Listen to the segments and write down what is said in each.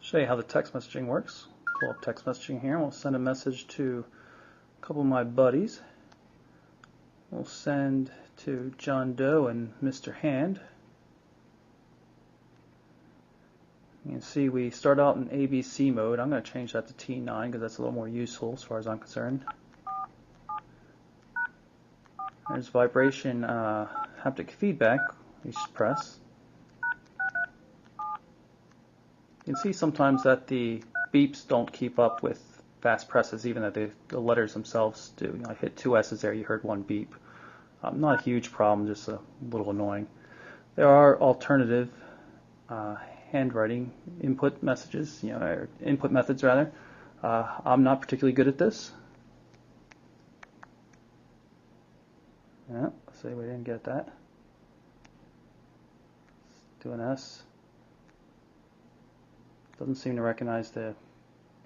Show you how the text messaging works. Pull up text messaging here. We'll send a message to a couple of my buddies. We'll send to John Doe and Mr. Hand. You can see we start out in ABC mode. I'm going to change that to T9 because that's a little more useful as far as I'm concerned. There's vibration haptic feedback. We just press. You can see sometimes that the beeps don't keep up with fast presses, even though the letters themselves do. You know, I hit 2 S's there, you heard 1 beep. Not a huge problem, just a little annoying. There are alternative handwriting input messages, or input methods rather. I'm not particularly good at this. Yeah, see, we didn't get that. Let's do an S. Doesn't seem to recognize the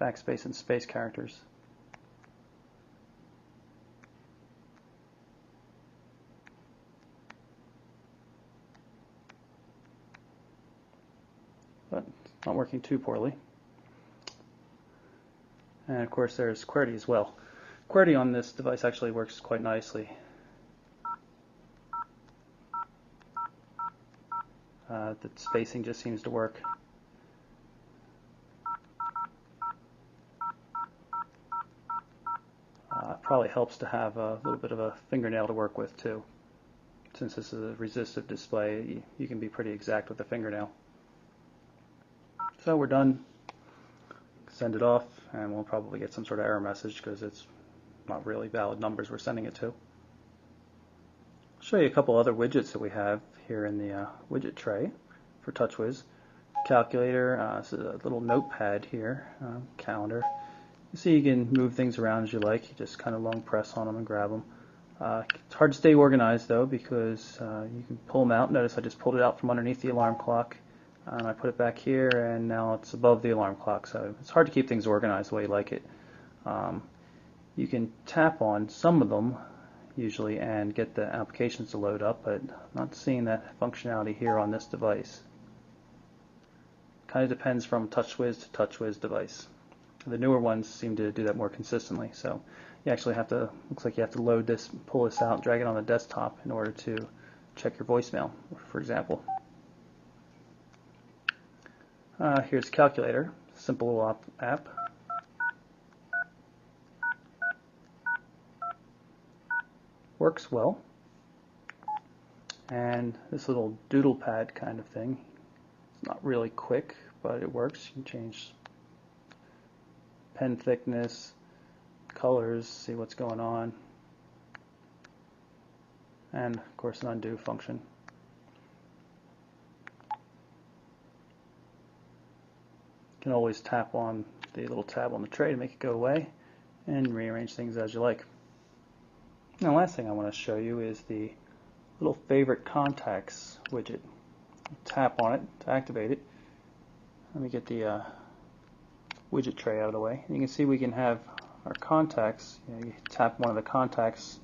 backspace and space characters. But it's not working too poorly. And of course there's QWERTY as well. QWERTY on this device actually works quite nicely. The spacing just seems to work. Probably helps to have a little bit of a fingernail to work with too. Since this is a resistive display, you can be pretty exact with the fingernail. So we're done. Send it off, and we'll probably get some sort of error message because it's not really valid numbers we're sending it to. I'll show you a couple other widgets that we have here in the widget tray for TouchWiz. Calculator, this is a little notepad here, calendar. You see you can move things around as you like. You just kind of long press on them and grab them. It's hard to stay organized though because you can pull them out. Notice I just pulled it out from underneath the alarm clock and I put it back here, and now it's above the alarm clock. So it's hard to keep things organized the way you like it. You can tap on some of them usually and get the applications to load up, but I'm not seeing that functionality here on this device. Kind of depends from TouchWiz to TouchWiz device. The newer ones seem to do that more consistently, so you actually have to, looks like you have to load this, pull this out, drag it on the desktop in order to check your voicemail, for example. Here's Calculator, simple little app. Works well. And this little doodle pad kind of thing, it's not really quick, but it works. You can change pen thickness, colors, see what's going on, and of course an undo function. You can always tap on the little tab on the tray to make it go away and rearrange things as you like. Now, the last thing I want to show you is the little favorite contacts widget. Tap on it to activate it. Let me get the widget tray out of the way. And you can see we can have our contacts. You tap one of the contacts,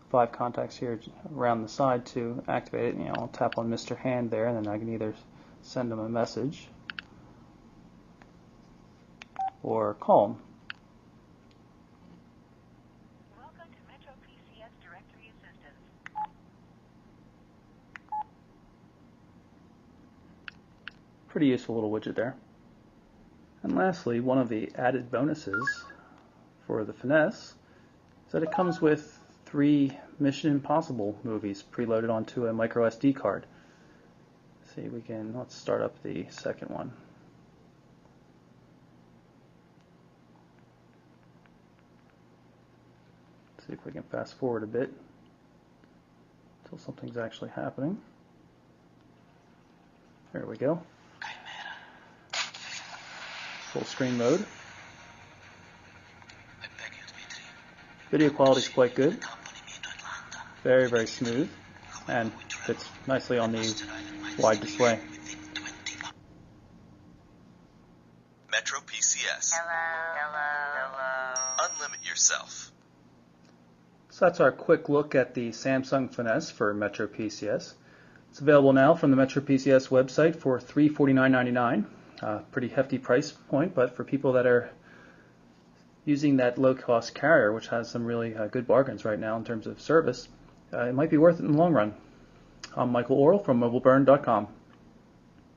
5 contacts here around the side to activate it. I'll tap on Mr. Hand there, and then I can either send him a message or call him. Welcome to Metro PCS Directory Assistance. Pretty useful little widget there. And lastly, one of the added bonuses for the Finesse is that it comes with 3 Mission Impossible movies preloaded onto a micro SD card. See, let's start up the second one. See if we can fast forward a bit until something's actually happening. There we go. Full screen mode. Video quality is quite good. Very, very smooth, and fits nicely on the wide display. Metro PCS. Unlimit yourself. So that's our quick look at the Samsung Finesse for Metro PCS. It's available now from the Metro PCS website for $349.99. Pretty hefty price point, but for people that are using that low-cost carrier, which has some really good bargains right now in terms of service, it might be worth it in the long run. I'm Michael Orrell from MobileBurn.com.